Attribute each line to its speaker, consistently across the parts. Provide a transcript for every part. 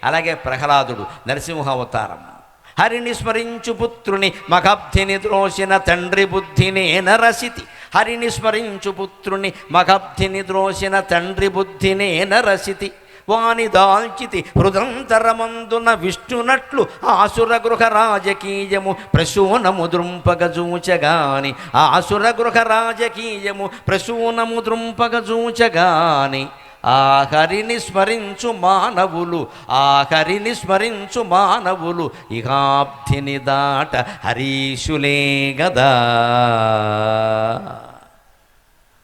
Speaker 1: అలాగే ప్రహ్లాదుడు నరసింహ అవతారం. హరిని స్మరించు పుత్రుని మగబ్ధిని ద్రోసిన తండ్రి బుద్ధినే నరసితి. హరిని స్మరించు పుత్రుని మగబ్ధిని ద్రోసిన తండ్రి బుద్ధినే నరసితి. వాని దాల్చితి హృదంతరమందున విష్ణునట్లు ఆసుర గృహ రాజకీయము ప్రసూనము దృంపగజూచగాని. ఆసుర గృహ రాజకీయము ప్రసూనము దృంపగజూచగాని. ఆ హరిని స్మరించు మానవులు, ఆ హరిని స్మరించు మానవులు ఇహాబ్ధిని దాట హరీషులే గదా.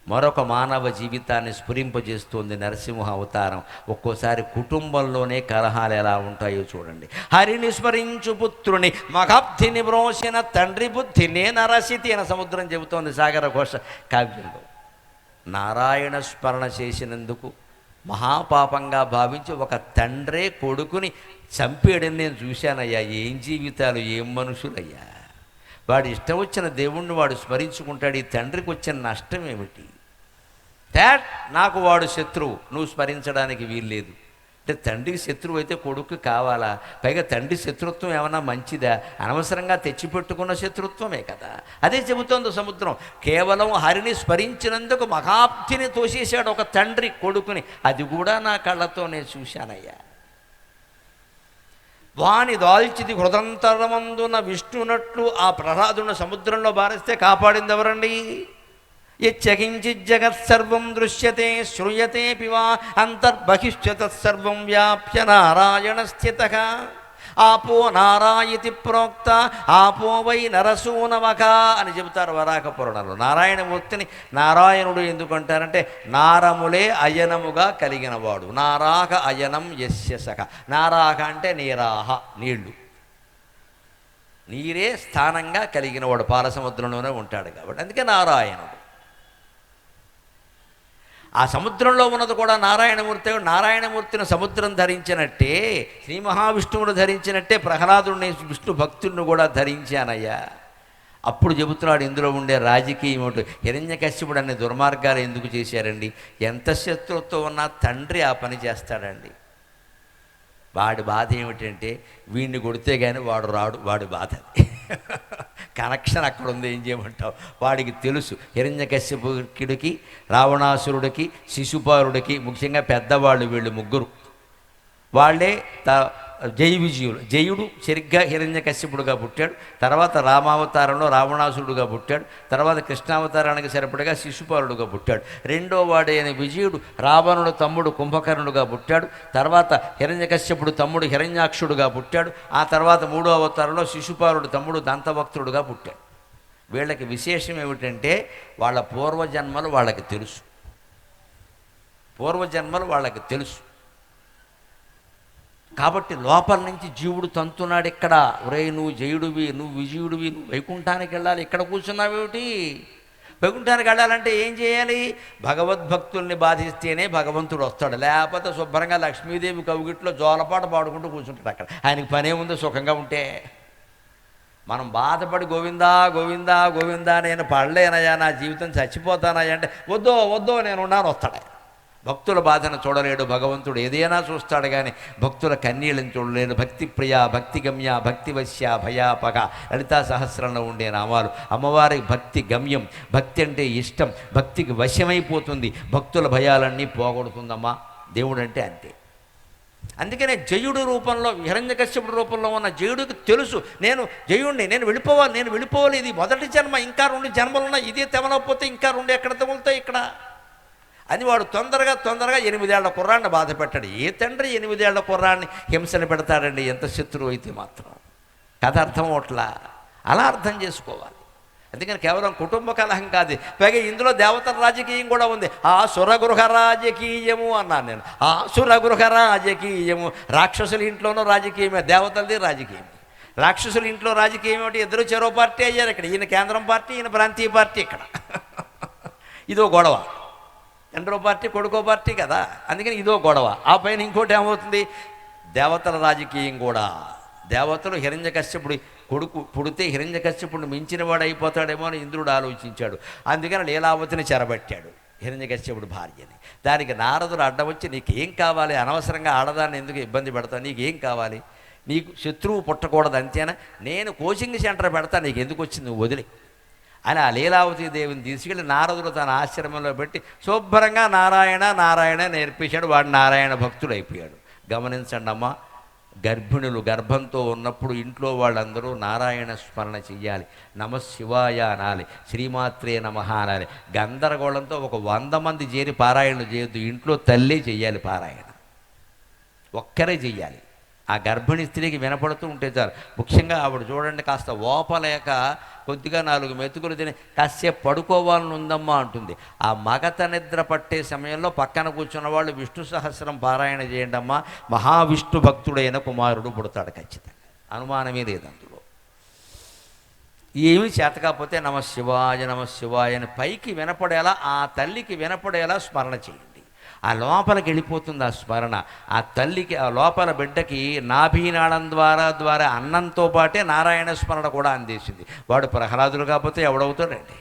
Speaker 1: మరొక మానవ జీవితాన్ని స్ఫురింపజేస్తుంది నరసింహ అవతారం. ఒక్కోసారి కుటుంబంలోనే కలహాలు ఎలా ఉంటాయో చూడండి. హరిని స్మరించు పుత్రుని మగబ్ధిని బ్రోసిన తండ్రి బుద్ధినే నరసితి అని సముద్రం చెబుతోంది సాగర ఘోష కావ్యంలో. నారాయణ స్మరణ చేసినందుకు మహాపాపంగా భావించి ఒక తండ్రే కొడుకుని చంపేయడని నేను చూశానయ్యా. ఏం జీవితాలు, ఏం మనుషులయ్యా. వాడు ఇష్టం వచ్చిన దేవుణ్ణి వాడు స్మరించుకుంటాడు. ఈ తండ్రికి వచ్చిన నష్టం ఏమిటి? నాకు వాడు శత్రువు, నువ్వు స్మరించడానికి వీల్లేదు అంటే తండ్రికి శత్రువు అయితే కొడుకు కావాలా? పైగా తండ్రి శత్రుత్వం ఏమన్నా మంచిదా? అనవసరంగా తెచ్చిపెట్టుకున్న శత్రుత్వమే కదా. అదే చెబుతోంది సముద్రం. కేవలం హరిని స్మరించినందుకు మహాబ్ధిని తోసేశాడు ఒక తండ్రి కొడుకుని. అది కూడా నా కళ్ళతో నేను చూశానయ్యా. వాని దాల్చిది హృదంతరమందున విష్ణునట్లు ఆ ప్రహ్లాదుని సముద్రంలో బారిస్తే కాపాడింది ఎవరండి? యచ్చకించిజ్జగత్సర్వం దృశ్యతే శ్రూయతే పివా అంతర్బహిష్యతత్సర్వం వ్యాప్య నారాయణ స్థితః. ఆపో నారాయతి ప్రోక్త ఆపో వై నరసూనవక అని చెబుతారు వరాహ పురాణంలో. నారాయణమూర్తిని నారాయణుడు ఎందుకంటారంటే నారములే అయనముగా కలిగినవాడు. నారాహ అయనం యస్య సఖ. నారాహ అంటే నీరాహ, నీళ్లు, నీరే స్థానంగా కలిగినవాడు. పాలసముద్రంలోనే ఉంటాడు కాబట్టి అందుకే నారాయణుడు. ఆ సముద్రంలో ఉన్నది కూడా నారాయణమూర్తి. నారాయణమూర్తిని సముద్రం ధరించినట్టే, శ్రీ మహావిష్ణువును ధరించినట్టే ప్రహ్లాదుడిని విష్ణు భక్తుడిని కూడా ధరించానయ్యా. అప్పుడు చెబుతున్నాడు ఇందులో ఉండే రాజకీయం ఏమిటో. హిరణ్యకశ్యపుడు అనే దుర్మార్గాలు ఎందుకు చేశారండి? ఎంత శత్రుత్వం ఉన్నా తండ్రి ఆ పని చేస్తాడండి. వాడి బాధ ఏమిటంటే వీడిని కొడితే కానీ వాడు రాడు. వాడి బాధ కనెక్షన్ అక్కడ ఉంది. ఏం చేయమంటావు? వాడికి తెలుసు హిరణ్యకశ్యపుడికి, రావణాసురుడికి, శిశుపాలుడికి, ముఖ్యంగా పెద్దవాళ్ళు వీళ్ళు ముగ్గురు వాళ్ళే జయ విజయులు. జయుడు సరిగ్గా హిరణ్యకశ్యపుడుగా పుట్టాడు. తర్వాత రామావతారంలో రావణాసురుడుగా పుట్టాడు. తర్వాత కృష్ణావతారానికి సరిపడగా శిశుపాలుడుగా పుట్టాడు. రెండో వాడైన విజయుడు రావణుడు తమ్ముడు కుంభకర్ణుడుగా పుట్టాడు. తర్వాత హిరణ్యకశ్యపుడు తమ్ముడు హిరణ్యాక్షుడుగా పుట్టాడు. ఆ తర్వాత మూడో అవతారంలో శిశుపాలుడు తమ్ముడు దంతభక్తుడుగా పుట్టాడు. వీళ్ళకి విశేషం ఏమిటంటే వాళ్ళ పూర్వజన్మలు వాళ్ళకి తెలుసు. పూర్వజన్మలు వాళ్ళకి తెలుసు కాబట్టి లోపల నుంచి జీవుడు తంతున్నాడు. ఇక్కడ ఒరే నువ్వు జయుడివి, నువ్వు విజయుడివి, నువ్వు వైకుంఠానికి వెళ్ళాలి, ఇక్కడ కూర్చున్నావేమిటి? వైకుంఠానికి వెళ్ళాలంటే ఏం చేయాలి? భగవద్భక్తుల్ని బాధిస్తేనే భగవంతుడు వస్తాడు. లేకపోతే శుభ్రంగా లక్ష్మీదేవి కవిగిట్లో జోలపాట పాడుకుంటూ కూర్చుంటాడు. అక్కడ ఆయనకి పనేముందో సుఖంగా ఉంటే. మనం బాధపడి గోవిందా గోవిందా గోవిందా నేను పడలేనయ్యా, నా జీవితం చచ్చిపోతానయ్యా అంటే వద్దో వద్దో నేనున్నాను వస్తాడు. భక్తుల బాధను చూడలేడు భగవంతుడు. ఏదైనా చూస్తాడు కానీ భక్తుల కన్నీళ్ళని చూడలేడు. భక్తి ప్రియ, భక్తి గమ్య, భక్తి వశ్య, భయాపక లలితా సహస్రంలో ఉండే నామాలు. అమ్మవారి భక్తి గమ్యం. భక్తి అంటే ఇష్టం. భక్తికి వశ్యమైపోతుంది. భక్తుల భయాలన్నీ పోగొడుతుందమ్మా దేవుడు అంటే అంతే. అందుకనే జయుడు రూపంలో, హిరణ్యకశ్యపుడు రూపంలో ఉన్న జయుడికి తెలుసు నేను జయుడిని, నేను వెళ్ళిపోవాలి. ఇది మొదటి జన్మ, ఇంకా 2 జన్మలున్నా ఇదే తెమలకపోతే ఇంకా 2 ఎక్కడ తెములుతాయి ఇక్కడ అని వాడు తొందరగా 8 ఏళ్ల కుర్రాన్ని బాధ పెట్టాడు. ఏ తండ్రి 8 ఏళ్ల కుర్రాన్ని హింసలు పెడతాడండి? ఎంత శత్రువు అయితే మాత్రం. కథ అర్థం అవట్లా. అలా అర్థం చేసుకోవాలి. అందుకని కేవలం కుటుంబ కలహం కాదు, పైగా ఇందులో దేవతల రాజకీయం కూడా ఉంది. ఆ సురగృహ రాజకీయము అన్నాను నేను. ఆ సురగృహ రాజకీయము. రాక్షసుల ఇంట్లోనూ రాజకీయమే, దేవతలది రాజకీయం. రాక్షసుల ఇంట్లో రాజకీయం ఏమిటి? ఇద్దరు చెరో పార్టీ అయ్యారు ఇక్కడ. ఈయన కేంద్రం పార్టీ, ఈయన ప్రాంతీయ పార్టీ ఇక్కడ. ఇదో గొడవ. తండ్రో పార్టీ కొడుకో పార్టీ కదా, అందుకని ఇదో గొడవ. ఆ పైన ఇంకోటి ఏమవుతుంది? దేవతల రాజకీయం కూడా. దేవతలు హిరణ్యకశ్యపుడి కొడుకు పుడితే హిరణ్యకశ్యపుడిని మించిన వాడు అయిపోతాడేమో అని ఇంద్రుడు ఆలోచించాడు. అందుకని లీలావతిని చెరబట్టాడు. హిరణ్యకశ్యపుడు భార్యని. దానికి నారదుడు అడ్డం వచ్చి నీకేం కావాలి, అనవసరంగా ఆడదాన్ని ఎందుకు ఇబ్బంది పెడతావు, నీకేం కావాలి, నీకు శత్రువు పుట్టకూడదు అంతేనా, నేను కోచింగ్ సెంటర్ పెడతా, నీకు ఎందుకు వచ్చింది, నువ్వు వదిలే అని ఆ లీలావతి దేవిని తీసుకెళ్ళి నారదుడు తన ఆశ్రమంలో పెట్టి శుభ్రంగా నారాయణ నారాయణ నేర్పించాడు. వాడు నారాయణ భక్తుడు అయిపోయాడు. గమనించండి అమ్మా, గర్భిణులు గర్భంతో ఉన్నప్పుడు ఇంట్లో వాళ్ళందరూ నారాయణ స్మరణ చెయ్యాలి, నమశివాయ అనాలి, శ్రీమాత్రే నమః అనాలి. గందరగోళంతో ఒక 100 మంది చేరి పారాయణలు చేయొద్దు, ఇంట్లో తల్లే చెయ్యాలి పారాయణ, ఒక్కరే చెయ్యాలి. ఆ గర్భిణీ స్త్రీకి వినపడుతూ ఉంటే చాలు. ముఖ్యంగా ఆవిడ చూడండి, కాస్త ఓపలేక కొద్దిగా 4 మెతుకులు తిని కాసేపు పడుకోవాలని ఉందమ్మా అంటుంది. ఆ మగత నిద్ర పట్టే సమయంలో పక్కన కూర్చున్న వాళ్ళు విష్ణు సహస్రం పారాయణ చేయండి అమ్మా, మహావిష్ణు భక్తుడైన కుమారుడు పుడతాడు ఖచ్చితంగా, అనుమానమే లేదు అందులో. ఏమీ చేతకాకపోతే నమశివాయ అని పైకి వినపడేలా, ఆ తల్లికి వినపడేలా స్మరణ చేయండి. ఆ లోపలికి వెళ్ళిపోతుంది ఆ స్మరణ. ఆ తల్లికి, ఆ లోపల బిడ్డకి నాభీనాళం ద్వారా అన్నంతో పాటే నారాయణ స్మరణ కూడా అందేసింది. వాడు ప్రహ్లాదుడు కాకపోతే ఎవడవుతాడండి.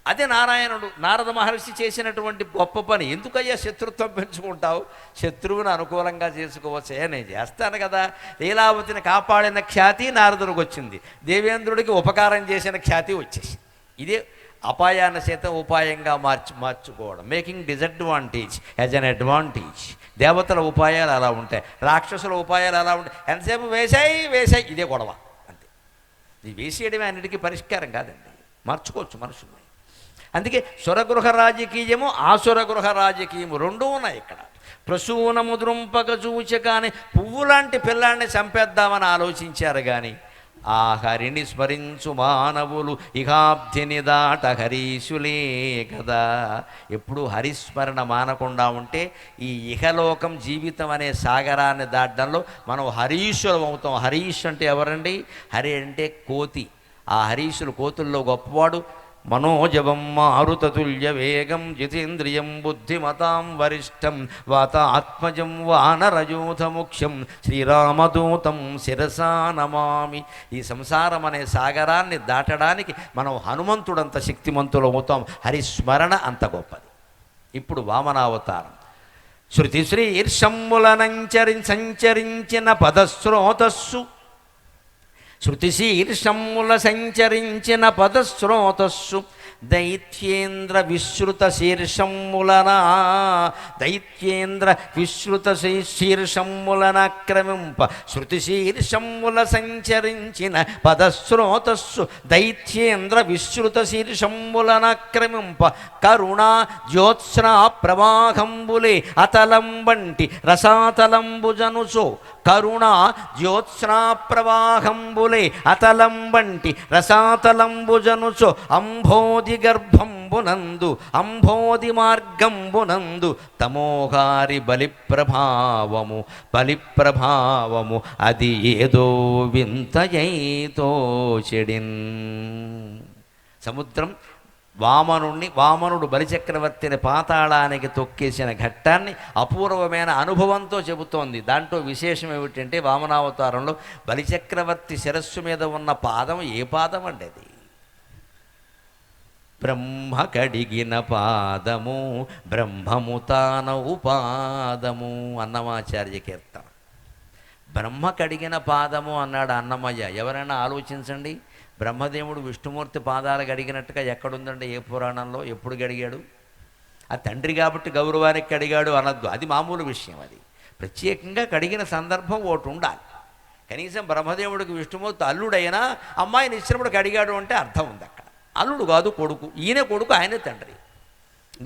Speaker 1: అదే నారాయణుడు, నారద మహర్షి చేసినటువంటి గొప్ప పని. ఎందుకయ్యా శత్రుత్వం పెంచుకుంటావు, శత్రువుని అనుకూలంగా చేసుకోవచ్చే, నేను చేస్తాను కదా. లీలావతిని కాపాడిన ఖ్యాతి నారదుడికి వచ్చింది, దేవేంద్రుడికి ఉపకారం చేసిన ఖ్యాతి వచ్చేసింది. ఇదే అపాయాన్ని సైతం ఉపాయంగా మార్చుకోవడం, making disadvantage as an advantage. దేవతల ఉపాయాలు అలా ఉంటాయి, రాక్షసుల ఉపాయాలు అలా ఉంటాయి. ఎంతసేపు వేసాయి ఇదే గొడవ అంతే. ఇది వేసేయడమే అన్నిటికీ పరిష్కారం కాదండి, మార్చుకోవచ్చు మనుషుల్ని. అందుకే సురగృహ రాజకీయము, ఆసురగృహ రాజకీయము రెండూ ఉన్నాయి ఇక్కడ. ప్రసూనము ద్రుంపక చూచ కానీ పువ్వు లాంటి పిల్లాన్ని చంపేద్దామని ఆలోచించారు కానీ ఆ హరిని స్మరించు మానవులు ఇహాబ్ధిని దాట హరీశులే కదా. ఎప్పుడు హరిస్మరణ మానకుండా ఉంటే ఈ ఇహలోకం జీవితం అనే సాగరాన్ని దాటడంలో మనం హరీశులం అవుతాం. హరీష్ అంటే ఎవరండి? హరి అంటే కోతి. ఆ హరీశులు కోతుల్లో గొప్పవాడు. మనోజవం మారుతతుల్య వేగం జితేంద్రియం బుద్ధిమతాం వరిష్టం వాతాత్మజం వానరయూథముఖ్యం శ్రీరామదూతం శిరసా నమామి. ఈ సంసారం అనే సాగరాన్ని దాటడానికి మనం హనుమంతుడంత శక్తిమంతులు అవుతాం. హరిస్మరణ అంత గొప్పది. ఇప్పుడు వామనావతారం. శృతి సంచరించిన పదస్రోతస్సు, శృతిశీర్షమ్ముల సంచరించిన పదస్రోతస్సు దైత్యేంద్ర విశ్రుత శీర్షమ్ములనా, దైత్యేంద్ర విశ్రుత శీర్షమ్ములనాక్రమింప శృతిశీర్షమ్ముల సంచరించిన పదస్రోతస్సు దైత్యేంద్ర విశ్రుత శీర్షమ్ములనాక్రమింప కరుణా జ్యోత్స్నా ప్రవాహంబులే అతలం వంటి రసాతలంబుజనుచో, కరుణా జ్యోత్స్నా ప్రవాహంబులే అతలం వంటి రసాతలంబుజనుచో అంభోది గర్భంబునందు అంభోది మార్గంబునందు తమోహారి బలిప్రభావము అది ఏదో వింతయైతో చెడిన్. సముద్రం వామనుడు బలిచక్రవర్తిని పాతాళానికి తొక్కేసిన ఘట్టాన్ని అపూర్వమైన అనుభవంతో చెబుతోంది. దాంట్లో విశేషం ఏమిటంటే, వామనావతారంలో బలిచక్రవర్తి శిరస్సు మీద ఉన్న పాదం ఏ పాదం అండి? అది బ్రహ్మ కడిగిన పాదము, బ్రహ్మము తానవు పాదము. అన్నమాచార్య కీర్తన. బ్రహ్మ కడిగిన పాదము అన్నాడు అన్నమయ్య. ఎవరైనా ఆలోచించండి, బ్రహ్మదేవుడు విష్ణుమూర్తి పాదాలు గడిగినట్టుగా ఎక్కడుందండి? ఏ పురాణంలో ఎప్పుడు గడిగాడు? ఆ తండ్రి కాబట్టి గౌరవానికి కడిగాడు అనద్దు, అది మామూలు విషయం. అది ప్రత్యేకంగా కడిగిన సందర్భం ఒకటి ఉండాలి. కనీసం బ్రహ్మదేవుడికి విష్ణుమూర్తి అల్లుడైనా అమ్మాయిని ఇచ్చినప్పుడు కడిగాడు అంటే అర్థం ఉంది. అక్కడ అల్లుడు కాదు, కొడుకు. ఈయన కొడుకు, ఆయనే తండ్రి.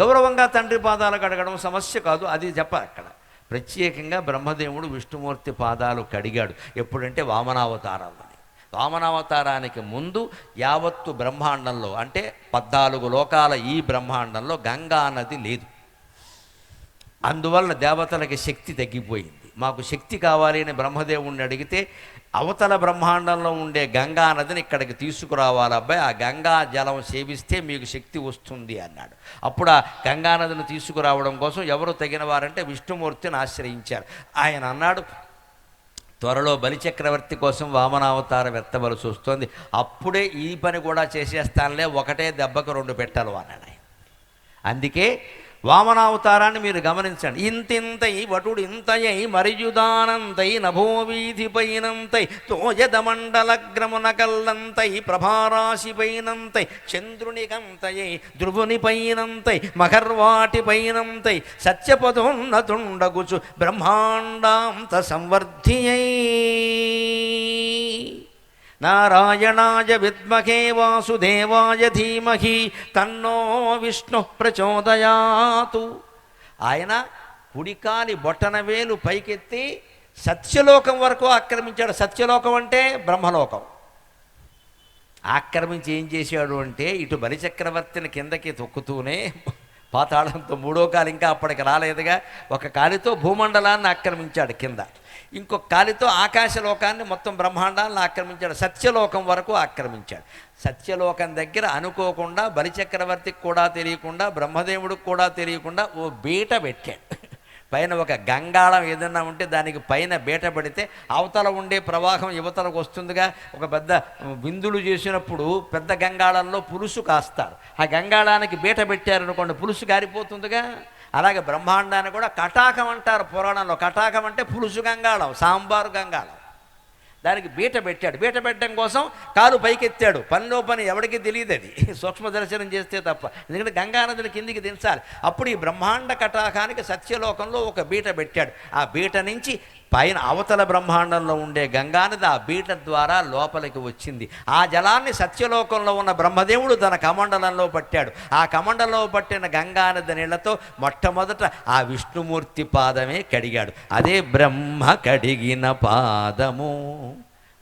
Speaker 1: గౌరవంగా తండ్రి పాదాలు కడగడం సమస్య కాదు, అది చెప్పాలి అక్కడ. ప్రత్యేకంగా బ్రహ్మదేవుడు విష్ణుమూర్తి పాదాలు కడిగాడు. ఎప్పుడంటే వామనావతారాలని. వామనావతారానికి ముందు యావత్తు బ్రహ్మాండంలో, అంటే 14 లోకాల ఈ బ్రహ్మాండంలో గంగా నది లేదు. అందువల్ల దేవతలకి శక్తి తగ్గిపోయింది. మాకు శక్తి కావాలి అని బ్రహ్మదేవుణ్ణి అడిగితే, అవతల బ్రహ్మాండంలో ఉండే గంగా నదిని ఇక్కడికి తీసుకురావాలి అబ్బాయి, ఆ గంగా జలం సేవిస్తే మీకు శక్తి వస్తుంది అన్నాడు. అప్పుడు ఆ గంగా నదిని తీసుకురావడం కోసం ఎవరు తగిన వారంటే విష్ణుమూర్తిని ఆశ్రయించారు. ఆయన అన్నాడు, త్వరలో బలిచక్రవర్తి కోసం వామనావతారం ఎత్తవలసి వస్తుంది, అప్పుడే ఈ పని కూడా చేసేస్తానులే, ఒకటే దెబ్బకు 2 పెట్టాలి అన్నాడు ఆయన. అందుకే వామనావతారాన్ని మీరు గమనించండి. ఇంతింతై వటుడు ఇంతయై మరియుదానంతై నభోవీధిపైనంతై తోయదమండలగ్రమున కల్లంతై ప్రభారాశిపైనంతై చంద్రునికంతయై ధ్రువునిపైనంతై మకర్వాటిపైనంతై సత్యపదోన్నతుండగుచు బ్రహ్మాండాంత సంవర్ధియై నారాయణాయ విద్మహే వాసుదేవాయ ధీమహి తన్నో విష్ణు ప్రచోదయాతు. ఆయన కుడికాలి బొట్టనవేలు పైకెత్తి సత్యలోకం వరకు ఆక్రమించాడు. సత్యలోకం అంటే బ్రహ్మలోకం. ఆక్రమించి ఏం చేశాడు అంటే ఇటు బలిచక్రవర్తిని కిందకి తొక్కుతూనే పాతాళంతో మూడో కాలు ఇంకా అప్పటికి రాలేదుగా, ఒక కాలితో భూమండలాన్ని ఆక్రమించాడు కింద, ఇంకొక కాలితో ఆకాశలోకాన్ని మొత్తం బ్రహ్మాండాలను ఆక్రమించాడు. సత్యలోకం వరకు ఆక్రమించాడు. సత్యలోకం దగ్గర అనుకోకుండా బలిచక్రవర్తికి కూడా తెలియకుండా బ్రహ్మదేవుడికి కూడా తెలియకుండా ఓ బీట పెట్టాడు. పైన ఒక గంగాళం ఏదన్నా ఉంటే దానికి పైన బీట పడితే అవతల ఉండే ప్రవాహం యువతలకు వస్తుందిగా. ఒక పెద్ద విందులు చేసినప్పుడు పెద్ద గంగాళంలో పులుసు కాస్తారు. ఆ గంగాళానికి బీట పెట్టారనుకోండి పులుసు గారిపోతుందిగా. అలాగే బ్రహ్మాండాన్ని కూడా కటాకం అంటారు పురాణంలో. కటాకం అంటే పులుసు గంగాళం, సాంబారు గంగాళం. దానికి బీట పెట్టాడు. బీట పెట్టడం కోసం కాలు పైకెత్తాడు. పనిలో పని ఎవరికి తెలియదు, అది సూక్ష్మ దర్శనం చేస్తే తప్ప. ఎందుకంటే గంగానదిని కిందికి దించాలి. అప్పుడు ఈ బ్రహ్మాండ కటాకానికి సత్యలోకంలో ఒక బీట పెట్టాడు. ఆ బీట నుంచి పైన అవతల బ్రహ్మాండంలో ఉండే గంగానది ఆ బీట ద్వారా లోపలికి వచ్చింది. ఆ జలాన్ని సత్యలోకంలో ఉన్న బ్రహ్మదేవుడు తన కమండలంలో పట్టాడు. ఆ కమండలంలో పట్టిన గంగానది నీళ్లతో మొట్టమొదట ఆ విష్ణుమూర్తి పాదమే కడిగాడు. అదే బ్రహ్మ కడిగిన పాదము,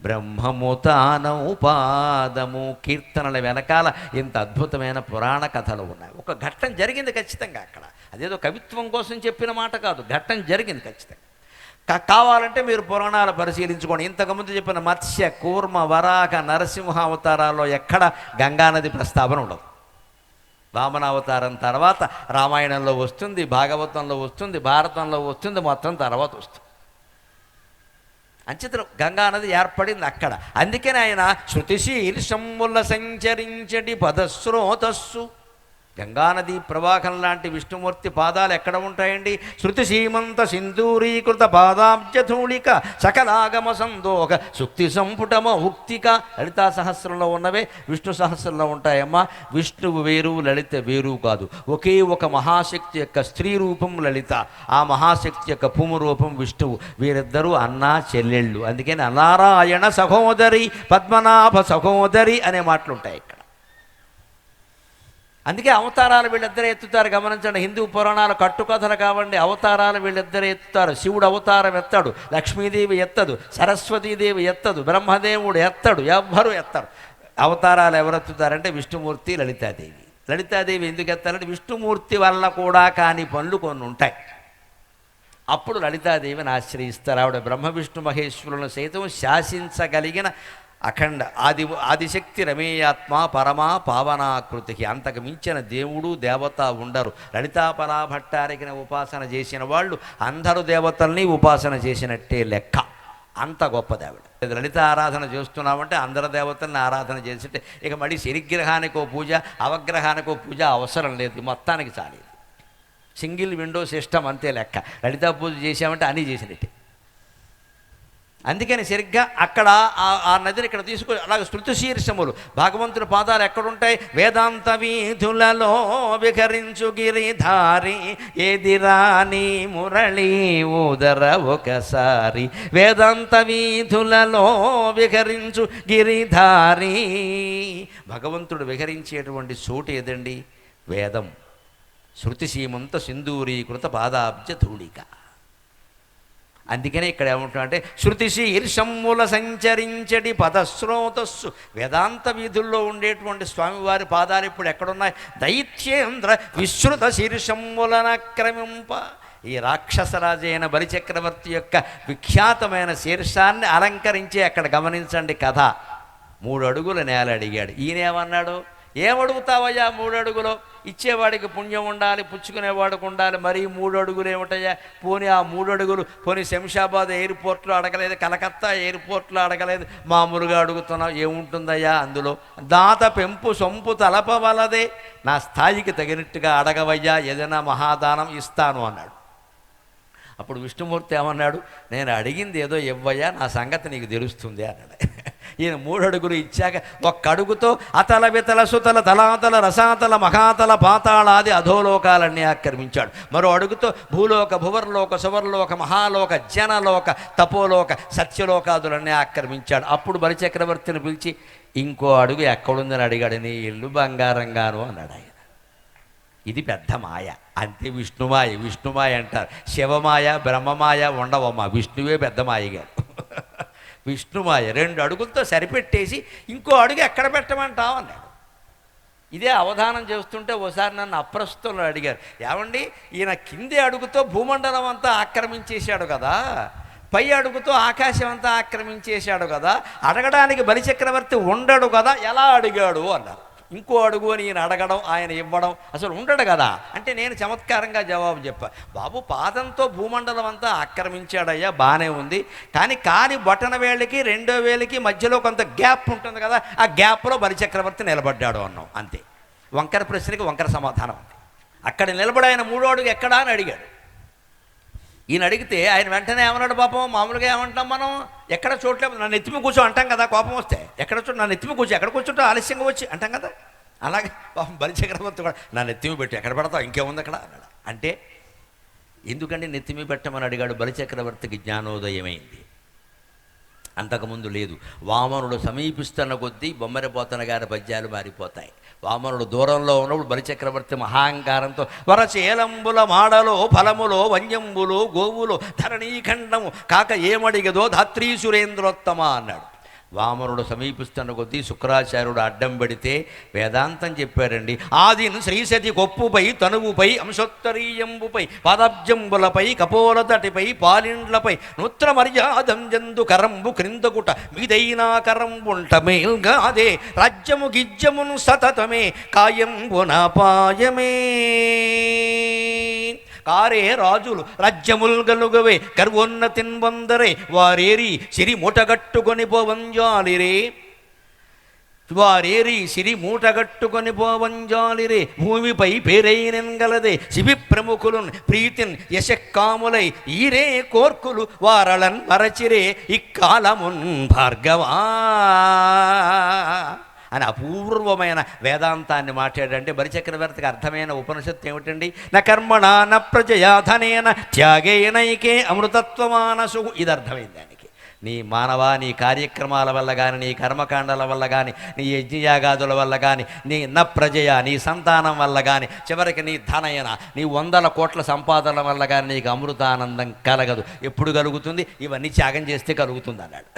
Speaker 1: బ్రహ్మము తానౌ పాదము. కీర్తనల వెనకాల ఇంత అద్భుతమైన పురాణ కథలు ఉన్నాయి. ఒక ఘట్టం జరిగింది ఖచ్చితంగా అక్కడ. అదేదో కవిత్వం కోసం చెప్పిన మాట కాదు, ఘట్టం జరిగింది ఖచ్చితంగా. కావాలంటే మీరు పురాణాలు పరిశీలించుకోండి. ఇంతకుముందు చెప్పిన మత్స్య కూర్మ వరాహ నరసింహ అవతారాల్లో ఎక్కడ గంగానది ప్రస్తావన ఉండదు. వామనావతారం తర్వాత రామాయణంలో వస్తుంది, భాగవతంలో వస్తుంది, భారతంలో వస్తుంది, మొత్తం తర్వాత వస్తుంది. అంచేత గంగానది ఏర్పడింది అక్కడ. అందుకని ఆయన శృతిశీర్షముల సంచరించడి పదస్రోతస్సు. గంగానది ప్రవాహం లాంటి విష్ణుమూర్తి పాదాలు ఎక్కడ ఉంటాయండి? శృతి సీమంత సింధూరీకృత పాదాబ్జధూళిక సకలాగమ సందోహ సుక్తి సంపుటమ ఉక్తిక. లలితా సహస్రంలో ఉన్నవే విష్ణు సహస్రంలో ఉంటాయమ్మా. విష్ణువు వేరు, లలిత వేరు కాదు. ఒకే ఒక మహాశక్తి యొక్క స్త్రీ రూపం లలిత, ఆ మహాశక్తి యొక్క పుము రూపం విష్ణువు. వీరిద్దరూ అన్నా చెల్లెళ్ళు. అందుకని నారాయణ సహోదరి, పద్మనాభ సహోదరి అనే మాటలు ఉంటాయి ఇక్కడ. అందుకే అవతారాలు వీళ్ళిద్దరే ఎత్తుతారు. గమనించండి, హిందూ పురాణాలు కట్టుకథలు కావండి, అవతారాలు వీళ్ళిద్దరే ఎత్తుతారు. శివుడు అవతారం ఎత్తాడు, లక్ష్మీదేవి ఎత్తదు, సరస్వతీదేవి ఎత్తదు, బ్రహ్మదేవుడు ఎత్తడు, ఎవ్వరూ ఎత్తరు. అవతారాలు ఎవరెత్తుతారంటే విష్ణుమూర్తి, లలితాదేవి. లలితాదేవి ఎందుకు ఎత్తారంటే విష్ణుమూర్తి వల్ల కూడా కాని పనులు కొన్ని ఉంటాయి. అప్పుడు లలితాదేవిని ఆశ్రయిస్తారు. ఆవిడ బ్రహ్మ విష్ణు మహేశ్వరులను సైతం శాసించగలిగిన అఖండ ఆదిశక్తి రమేయాత్మ పరమా పావనాకృతి. అంతకు మించిన దేవుడు దేవత ఉండరు. లలితాపలా భట్టారికిన ఉపాసన చేసిన వాళ్ళు అందరూ దేవతల్ని ఉపాసన చేసినట్టే లెక్క. అంత గొప్పది ఆవిడ. లలిత ఆరాధన చేస్తున్నామంటే అందరు దేవతల్ని ఆరాధన చేసినట్టే. ఇక మళ్ళీ శనిగ్రహానికో పూజ, అవగ్రహానికో పూజ అవసరం లేదు, మొత్తానికి చాలేదు. సింగిల్ విండో సిస్టమ్ అంతే లెక్క. లలితా పూజ చేసామంటే అన్నీ చేసినట్టే. అందుకని సరిగ్గా అక్కడ ఆ నదిని ఇక్కడ తీసుకొని అలాగే శృతి శీర్షములు భగవంతుని పాదాలు ఎక్కడుంటాయి? వేదాంత వీధులలో విహరించు గిరిధారి ఏదిరాని మురళి ఊదర ఒకసారి. వేదాంత వీధులలో విహరించు గిరిధారి. భగవంతుడు విహరించేటువంటి చోటు ఏదండి? వేదం. శృతి సీమంత సింధూరీకృత పాదాబ్జ ధూళిక. అందుకనే ఇక్కడ ఏమంటున్నాడంటే శృతి శీర్షముల సంచరించడి పదస్రోతస్సు. వేదాంత వీధుల్లో ఉండేటువంటి స్వామివారి పాదాలు ఇప్పుడు ఎక్కడున్నాయి? దైత్యేంద్ర విశ్రుత శీర్షములనక్రమింప. ఈ రాక్షసరాజైన బలిచక్రవర్తి యొక్క విఖ్యాతమైన శీర్షాన్ని అలంకరించి అక్కడ గమనించండి కథ. 3 అడుగుల నేల అడిగాడు. ఈయనేమన్నాడు? ఏమడుగుతావయ్యా 3 అడుగులో? ఇచ్చేవాడికి పుణ్యం ఉండాలి, పుచ్చుకునేవాడికి ఉండాలి. మరీ 3 అడుగులు ఏమిటయ్యా, పోనీ ఆ 3 అడుగులు పోనీ శంషాబాద్ ఎయిర్పోర్ట్లో అడగలేదు, కలకత్తా ఎయిర్పోర్ట్లో అడగలేదు, మామూలుగా అడుగుతున్నావు, ఏముంటుందయ్యా అందులో? దాత పెంపు సొంపు తలపవలదే, నా స్థాయికి తగినట్టుగా అడగవయ్యా, ఏదైనా మహాదానం ఇస్తాను అన్నాడు. అప్పుడు విష్ణుమూర్తి ఏమన్నాడు, నేను అడిగింది ఏదో ఇవ్వయ్యా, నా సంగతి నీకు తెలుస్తుంది అన్నాడు. ఈయన 3 అడుగులు ఇచ్చాక ఒక్క అడుగుతో అతల వితల సుతల తలాతల రసాతల మహాతల పాతాళాది అధోలోకాలన్నీ ఆక్రమించాడు. మరో అడుగుతో భూలోక భువర్లోక సువర్లోక మహాలోక జనలోక తపోలోక సత్యలోకాదులన్నీ ఆక్రమించాడు. అప్పుడు బలిచక్రవర్తిని పిలిచి ఇంకో అడుగు ఎక్కడుందని అడిగాడు. నీ ఇల్లు బంగారంగాను అన్నాడు ఆయన. ఇది పెద్ద మాయ, అంతే. విష్ణుమాయ, విష్ణుమాయ అంటారు. శివమాయ బ్రహ్మమాయ ఉండవమ్మ, విష్ణువే పెద్ద మాయగారు. విష్ణుమాయ 2 అడుగులతో సరిపెట్టేసి ఇంకో అడుగు ఎక్కడ పెట్టమంటావు అన్నాడు. ఇదే అవధానం చేస్తుంటే ఓసారి నన్ను అప్రస్తులు అడిగారు, ఏమండి ఈయన కింది అడుగుతో భూమండలం అంతా ఆక్రమించేశాడు కదా, పై అడుగుతో ఆకాశం అంతా ఆక్రమించేశాడు కదా, అడగడానికి బలిచక్రవర్తి ఉండడు కదా, ఎలా అడిగాడు అన్నారు. ఇంకో అడుగు అని ఈయన అడగడం, ఆయన ఇవ్వడం, అసలు ఉండడు కదా అంటే నేను చమత్కారంగా జవాబు చెప్పా, బాబు పాదంతో భూమండలం అంతా ఆక్రమించాడయ్యా, బాగానే ఉంది, కానీ బొటన వేళ్ళకి 2వ వేలికి మధ్యలో కొంత గ్యాప్ ఉంటుంది కదా, ఆ గ్యాప్లో బలిచక్రవర్తి నిలబడ్డాడు అన్నాం, అంతే. వంకర ప్రశ్నకి వంకర సమాధానం అంతే. అక్కడ నిలబడి ఆయన 3వ అడుగు ఎక్కడా అని అడిగాడు. ఈయన అడిగితే ఆయన వెంటనే ఏమన్నాడు, పాపం మామూలుగా ఏమంటాం మనం, ఎక్కడ చోట్లేదు నన్ను ఎత్తిమి కూర్చో అంటాం కదా, కోపం వస్తే ఎక్కడ చోటు నన్ను ఎత్తిమి కూర్చో, ఎక్కడ కూర్చుంటో ఆలస్యంగా వచ్చి అంటాం కదా, అలాగే పాపం బలిచక్రవర్తి కూడా నన్ను ఎత్తిమి పెట్టి ఎక్కడ పెడతావు, ఇంకేముంది అక్కడ అన్నాడు. అంటే ఎందుకంటే నెత్తిమి పెట్టమని అడిగాడు. బలిచక్రవర్తికి జ్ఞానోదయమైంది, అంతకుముందు లేదు. వామనుడు సమీపిస్తున్న కొద్దీ బొమ్మరిపోతన గారి పద్యాలు మారిపోతాయి. వామనుడు దూరంలో ఉన్నప్పుడు బలిచక్రవర్తి మహాంకారంతో వరచేలంబుల మాడలో ఫలములో వంజంబులో గోవులో ధరణీఖండము కాక ఏమడిగదో ధాత్రీ సురేంద్రోత్తమ అన్నాడు. వామనుడు సమీపిస్తున్న కొద్దీ శుక్రాచార్యుడు అడ్డం పెడితే వేదాంతం చెప్పారండి. ఆదిన్ శ్రీసతి కొప్పుపై తనువుపై అంశోత్తరీయంబుపై పాదాబ్జంబులపై కపోలతటిపై పాలిండ్లపై నూత్ర మర్యాదం జందు కరంబు క్రిందకుట మీదైనా కరంబుంట మేల్గాదే రాజ్యము గిజ్యమును సతతమే కాయంబునాపాయమే కారే రాజులు రాజ్యముల్ గలుగవే గర్వోన్నతిన్ వందరే వారేరి సిరి మూటగట్టుకొని పోవంజాలిరే వారేరి సిరి మూటగట్టుకొని పోవంజాలిరే భూమిపై పేరైనెంగలదే శిబి ప్రముఖులున్ ప్రీతిన్ యశక్కాములై ఈరే కోర్కులు వారళన్ మరచిరే ఇక్కాలమున్ భార్గవా అని అపూర్వమైన వేదాంతాన్ని మాట్లాడంటే బలిచక్రవర్తికి అర్థమైన ఉపనిషత్తు ఏమిటండి? న కర్మణ న ప్రజయా ధనేన త్యాగేనైకే అమృతత్వమానసు. ఇది అర్థమైంది దానికి. నీ నీ కార్యక్రమాల వల్ల కానీ, నీ కర్మకాండాల వల్ల కానీ, నీ యజ్ఞయాగాదుల వల్ల కానీ, నీ ప్రజయ నీ సంతానం వల్ల కానీ, చివరికి నీ ధనయన నీ 100 కోట్ల సంపాదన వల్ల కానీ నీకు అమృతానందం కలగదు. ఎప్పుడు కలుగుతుంది? ఇవన్నీ త్యాగం చేస్తే కలుగుతుంది అన్నాడు.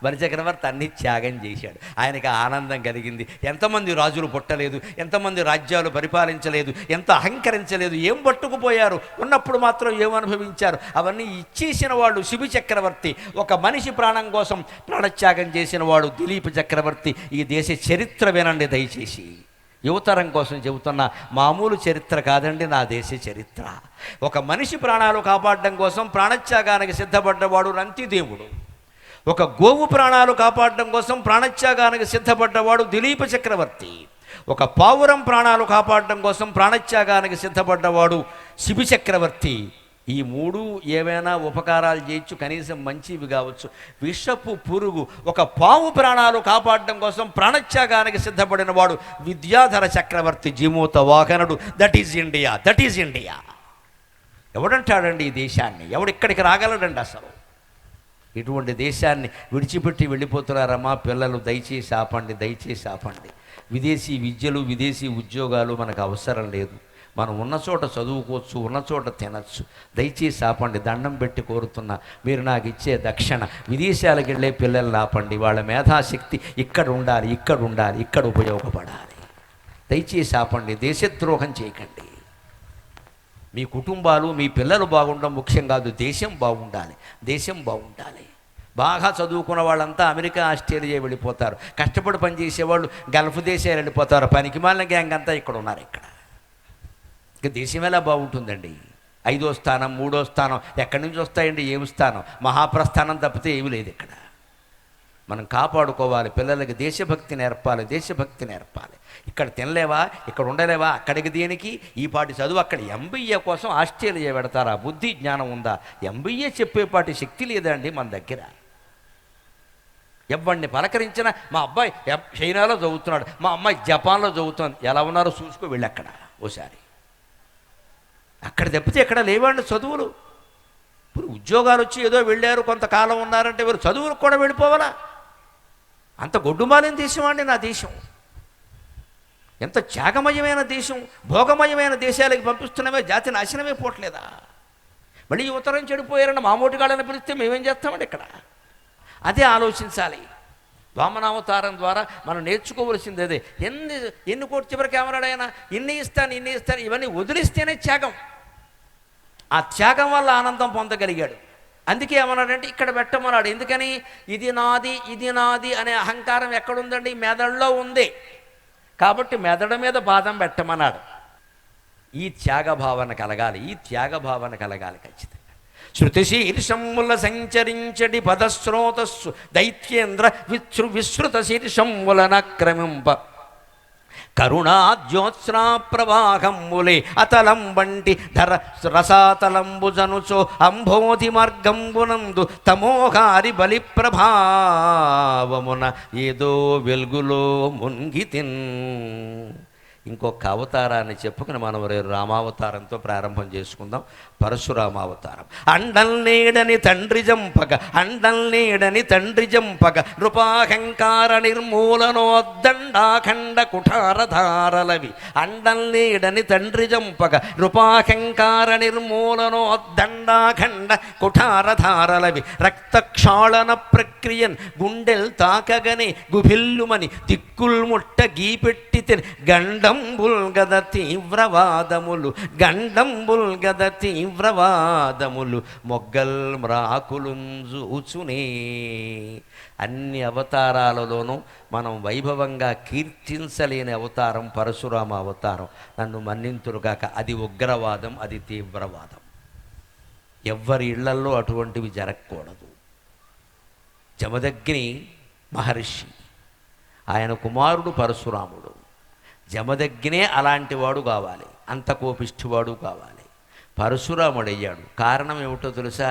Speaker 1: బలిచక్రవర్తి అన్ని త్యాగం చేశాడు, ఆయనకి ఆనందం కలిగింది. ఎంతమంది రాజులు పుట్టలేదు, ఎంతమంది రాజ్యాలు పరిపాలించలేదు, ఎంత అహంకరించలేదు, ఏం పట్టుకుపోయారు, ఉన్నప్పుడు మాత్రం ఏమనుభవించారు, అవన్నీ ఇచ్చేసిన వాళ్ళు శిబి చక్రవర్తి. ఒక మనిషి ప్రాణం కోసం ప్రాణత్యాగం చేసిన వాడు దిలీప్ చక్రవర్తి. ఈ దేశ చరిత్ర వినండి దయచేసి, యువతరం కోసం చెబుతున్న మామూలు చరిత్ర కాదండి, నా దేశ చరిత్ర. ఒక మనిషి ప్రాణాలు కాపాడడం కోసం ప్రాణత్యాగానికి సిద్ధపడ్డవాడు రంతిదేవుడు. ఒక గోవు ప్రాణాలు కాపాడడం కోసం ప్రాణత్యాగానికి సిద్ధపడ్డవాడు దిలీప చక్రవర్తి. ఒక పావురం ప్రాణాలు కాపాడడం కోసం ప్రాణత్యాగానికి సిద్ధపడ్డవాడు శిబి చక్రవర్తి. ఈ 3 ఏవైనా ఉపకారాలు చేయొచ్చు, కనీసం మంచివి కావచ్చు. విషపు పురుగు ఒక పావు ప్రాణాలు కాపాడడం కోసం ప్రాణత్యాగానికి సిద్ధపడిన వాడు విద్యాధర చక్రవర్తి, జీమూత వాహనుడు. That is India, that is India. ఎవడంటాడండి ఈ దేశాన్ని? ఎవడిక్కడికి రాగలడండి అసలు? ఇటువంటి దేశాన్ని విడిచిపెట్టి వెళ్ళిపోతున్నారమ్మా పిల్లలు. దయచేసి ఆపండి, దయచేసి ఆపండి. విదేశీ విద్యలు, విదేశీ ఉద్యోగాలు మనకు అవసరం లేదు. మనం ఉన్న చోట చదువుకోవచ్చు, ఉన్న చోట తినచ్చు. దయచేసి ఆపండి, దండం పెట్టి కోరుతున్నా. మీరు నాకు ఇచ్చే దక్షిణ విదేశాలకు వెళ్ళే పిల్లల్ని ఆపండి. వాళ్ళ మేధాశక్తి ఇక్కడ ఉండాలి, ఇక్కడ ఉండాలి, ఇక్కడ ఉపయోగపడాలి. దయచేసి ఆపండి, దేశద్రోహం చేయకండి. మీ కుటుంబాలు, మీ పిల్లలు బాగుండడం ముఖ్యం కాదు, దేశం బాగుండాలి, దేశం బాగుండాలి. బాగా చదువుకున్న వాళ్ళంతా అమెరికా, ఆస్ట్రేలియా వెళ్ళిపోతారు. కష్టపడి పనిచేసేవాళ్ళు గల్ఫ్ దేశాలు వెళ్ళిపోతారు. పనికిమాలిన గ్యాంగ్ అంతా ఇక్కడ ఉన్నారు. ఇక్కడ ఇక దేశం ఎలా బాగుంటుందండి? 5వ స్థానం, 3వ స్థానం ఎక్కడి నుంచి వస్తాయండి? ఏమి స్థానం? మహాప్రస్థానం తప్పితే ఏమీ లేదు ఇక్కడ. మనం కాపాడుకోవాలి. పిల్లలకి దేశభక్తి నేర్పాలి, దేశభక్తి నేర్పాలి. ఇక్కడ తినలేవా, ఇక్కడ ఉండలేవా, అక్కడికి దేనికి? ఈ పాటి చదువు అక్కడ ఎంబీఏ కోసం ఆస్ట్రేలియా పెడతారా? బుద్ధి జ్ఞానం ఉందా? ఎంబీఏ చెప్పేపాటి శక్తి లేదండి మన దగ్గర. ఎవరిని పలకరించినా మా అబ్బాయి చైనాలో చదువుతున్నాడు, మా అమ్మాయి జపాన్లో చదువుతుంది. ఎలా ఉన్నారో చూసుకో వెళ్ళి అక్కడ ఓసారి. అక్కడ తప్పితే ఎక్కడ లేవండి చదువులు. ఇప్పుడు ఉద్యోగాలు వచ్చి ఏదో వెళ్ళారు, కొంతకాలం ఉన్నారంటే వీరు చదువులకు కూడా వెళ్ళిపోవాలా? అంత గొడ్డుమాలిన దేశం అండి నా దేశం. ఎంత త్యాగమయమైన దేశం. భోగమయమైన దేశాలకు పంపిస్తున్నామే, జాతి నాశనమే పోవట్లేదా? మళ్ళీ యువతరం చెడిపోయారన్న మామూటిగాళ్ళని పిలిస్తే మేమేం చేస్తామండి ఇక్కడ? అదే ఆలోచించాలి. వామనావతారం ద్వారా మనం నేర్చుకోవలసింది అదే. ఎన్ని కోటి చివరికి ఏమన్నాడైనా, ఇన్ని ఇస్తాను ఇవన్నీ వదిలిస్తేనే త్యాగం. ఆ త్యాగం వల్ల ఆనందం పొందగలిగాడు. అందుకే ఏమన్నాడంటే ఇక్కడ పెట్టమన్నాడు. ఎందుకని? ఇది నాది అనే అహంకారం ఎక్కడుందండి? మెదడులో ఉంది. కాబట్టి మెదడు మీద పాదం పెట్టమన్నాడు. ఈ త్యాగభావన కలగాలి, ఈ త్యాగభావన కలగాలి ఖచ్చితంగా. శృతిశీర్షముల సంచరించడి పదస్రోతస్సు దైత్యేంద్ర విశ్రుత శీర్షములనక్రమింప కరుణాజ్యోత్స్నా ప్రవాహమ్ములే అతలం వంటి ధర రసాతలంబుజనుచో అంబోధి మార్గంబునందు తమోహారి బలి ప్రభావమున ఏదో వెలుగులో మున్గితిన్. ఇంకొక అవతారాన్ని చెప్పుకుని మనం రేపు రామావతారంతో ప్రారంభం చేసుకుందాం. పరశురామావతారం. అండల్నేడని తండ్రి జంపగ నృపాహంకార నిర్మూలనోద్దండాఖండ కుఠారధారలవి. అండల్నేడని తండ్రి జంపగ నృపాహంకార నిర్మూలనోద్దండాఖండ కుఠారధారలవి. రక్తక్షాళన ప్రక్రియన్ గుండెల్ తాకగనే గుభిల్లుమని దిక్కుల్ ముట్ట గీపెట్టి గండంబుల్ గద తీవ్రవాదములు మొగ్గల్ మ్రాకులుంజూచునే. అన్ని అవతారాలలోనూ మనం వైభవంగా కీర్తించలేని అవతారం పరశురామ అవతారం. నన్ను మన్నింతురుగాక. అది ఉగ్రవాదం, అది తీవ్రవాదం. ఎవ్వరి ఇళ్లల్లో అటువంటివి జరగకూడదు. జమదగ్ని మహర్షి, ఆయన కుమారుడు పరశురాముడు. జమదగ్నే అలాంటి వాడు కావాలి, అంత కోపిష్టివాడు కావాలి. పరశురాముడయ్యాడు. కారణం ఏమిటో తెలుసా?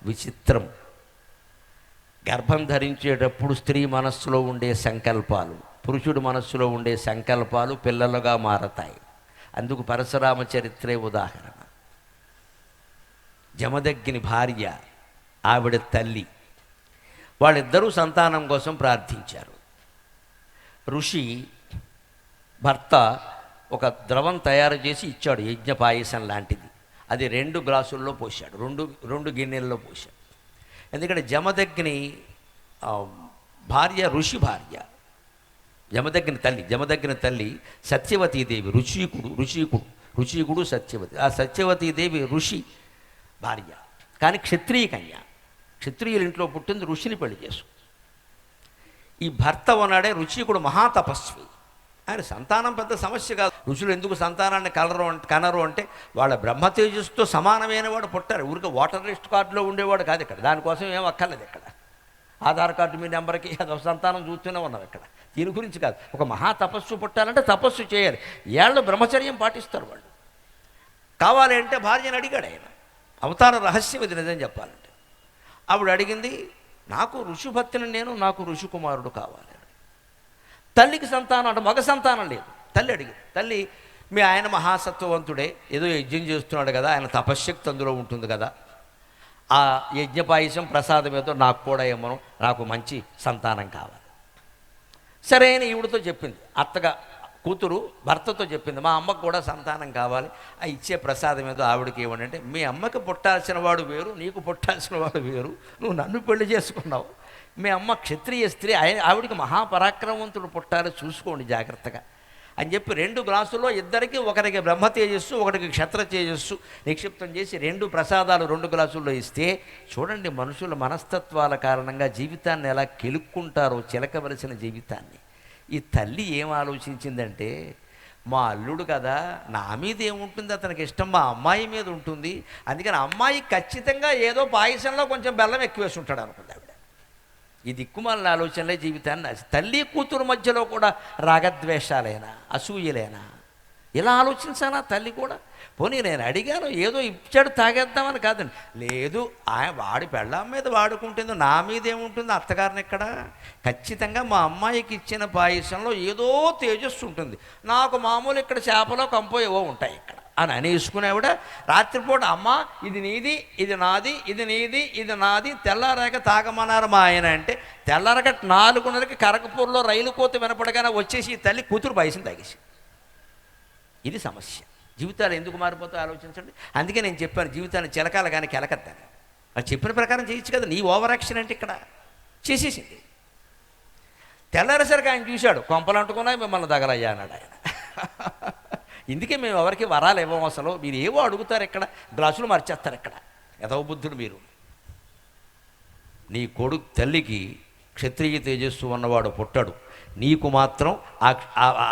Speaker 1: విచిత్రం. గర్భం ధరించేటప్పుడు స్త్రీ మనస్సులో ఉండే సంకల్పాలు, పురుషుడు మనస్సులో ఉండే సంకల్పాలు పిల్లలుగా మారతాయి. అందుకు పరశురామ చరిత్రే ఉదాహరణ. జమదగ్ని భార్య, ఆవిడ తల్లి, వాళ్ళిద్దరూ సంతానం కోసం ప్రార్థించారు. ఋషి భర్త ఒక ద్రవం తయారు చేసి ఇచ్చాడు, యజ్ఞ పాయసం లాంటిది. అది 2 గ్లాసుల్లో పోశాడు, రెండు గిన్నెల్లో పోశాడు. ఎందుకంటే జమదగ్ని భార్య, ఋషి భార్య, జమదగ్ని తల్లి సత్యవతీదేవి. ఋషికుడు సత్యవతి. ఆ సత్యవతీదేవి ఋషి భార్య, కానీ క్షత్రియ కన్య. క్షత్రియుల ఇంట్లో పుట్టింది, ఋషిని పెళ్లి చేసు. ఈ భర్త ఉన్నాడే ఋషికుడు మహాతపస్వి. ఆయన సంతానం పెద్ద సమస్య కాదు. ఋషులు ఎందుకు సంతానాన్ని కనరు అంటే వాళ్ళ బ్రహ్మ తేజస్సుతో సమానమైన వాడు పుట్టారు. ఊరికి ఓటర్ లిస్ట్ కార్డులో ఉండేవాడు కాదు ఇక్కడ. దానికోసం ఏం అక్కర్లేదు ఇక్కడ. ఆధార్ కార్డు మీ నెంబర్కి అదొక సంతానం చూస్తూనే ఉన్నాం ఇక్కడ. దీని గురించి కాదు. ఒక మహాతపస్సు పుట్టాలంటే తపస్సు చేయాలి. ఏళ్ళు బ్రహ్మచర్యం పాటిస్తారు వాళ్ళు. కావాలి అంటే భార్యను అడిగాడు ఆయన. అవతార రహస్యం ఇది నిజం చెప్పాలంటే. ఆవిడ అడిగింది, నాకు ఋషిభక్తిని నాకు ఋషికుమారుడు కావాలి. తల్లికి సంతానం అంటే మగ సంతానం లేదు. తల్లి అడిగింది. తల్లి, మీ ఆయన మహాసత్వవంతుడే, ఏదో యజ్ఞం చేస్తున్నాడు కదా, ఆయన తపశ్శక్తి అందులో ఉంటుంది కదా, ఆ యజ్ఞపాయసం ప్రసాదం ఏదో నాకు కూడా ఏమో, నాకు మంచి సంతానం కావాలి. సరే అని ఈవిడతో చెప్పింది. అత్తగా కూతురు భర్తతో చెప్పింది, మా అమ్మకు కూడా సంతానం కావాలి, ఆ ఇచ్చే ప్రసాదం ఏదో ఆవిడకి ఇవ్వండి. అంటే మీ అమ్మకి పుట్టాల్సిన వాడు వేరు, నీకు పుట్టాల్సిన వాడు వేరు, నువ్వు నన్ను పెళ్లి చేసుకున్నావు. మీ అమ్మ క్షత్రియ స్త్రీ, ఆవిడికి మహాపరాక్రమవంతుడు పుట్టాలి, చూసుకోండి జాగ్రత్తగా. అని చెప్పి 2 గ్లాసుల్లో ఇద్దరికి, ఒకరికి బ్రహ్మ తేజస్సు, ఒకరికి క్షత్ర తేజస్సు నిక్షిప్తం చేసి 2 ప్రసాదాలు 2 గ్లాసుల్లో ఇస్తే చూడండి మనుషుల మనస్తత్వాల కారణంగా జీవితాన్ని ఎలా కెలుక్కుంటారో, చిలకవలసిన జీవితాన్ని. ఈ తల్లి ఏం ఆలోచించిందంటే, మా అల్లుడు కదా, నా మీద ఏముంటుంది, అతనికి ఇష్టం మా అమ్మాయి మీద ఉంటుంది, అందుకని అమ్మాయి ఖచ్చితంగా ఏదో పాయసంలో కొంచెం బెల్లం ఎక్కువేసి ఉంటాడు అనుకుంది ఆవిడ. ఈ దిక్కుమాలిన ఆలోచనలే జీవితాన్ని తల్లి కూతురు మధ్యలో కూడా రాగద్వేషాలేనా, అసూయలేనా? ఇలా ఆలోచించానా తల్లి కూడా? పోనీ నేను అడిగాను, ఏదో ఇచ్చాడు తాగేద్దామని కాదండి. లేదు, వాడి పెళ్ళాం మీద వాడుకుంటుంది, నా మీద ఏముంటుంది, అత్తగారిని ఎక్కడ? ఖచ్చితంగా మా అమ్మాయికి ఇచ్చిన పాయసంలో ఏదో తేజస్సు ఉంటుంది, నాకు మామూలు ఇక్కడ చేపలో కంపో ఏవో ఉంటాయి ఇక్కడ అని అనేసుకునేవిడ రాత్రిపూట, అమ్మ ఇది నీది, ఇది నాది, ఇది నీది, ఇది నాది, తెల్లారాక తాగమన్నారు మా ఆయన అంటే, తెల్లారక 4:30కి కరకపూర్లో రైలు కోత వినపడగానే వచ్చేసి ఈ తల్లి కూతురు పాయసం తాగేసి. ఇది సమస్య. జీవితాలు ఎందుకు మారిపోతాయో ఆలోచించండి. అందుకే నేను చెప్పాను, జీవితాన్ని చిలకాల కానీ కెలకద్దాను. అది చెప్పిన ప్రకారం చేయొచ్చు కదా, నీ ఓవర్ యాక్షన్ అంటే ఇక్కడ చేసేసింది. తెల్లారేసరికి ఆయన చూశాడు, కొంపలు అంటుకున్నాయి, మిమ్మల్ని తగలయ్యా అన్నాడు ఆయన. ఇందుకే మేము ఎవరికి వరాలు ఇవ్వం, అసలు మీరు ఏవో అడుగుతారు, ఇక్కడ గ్లాసులు మర్చేస్తారు, ఇక్కడ ఎదవ బుద్ధుడు మీరు. నీ కొడుకు తల్లికి క్షత్రియ తేజస్సు ఉన్నవాడు పుట్టాడు, నీకు మాత్రం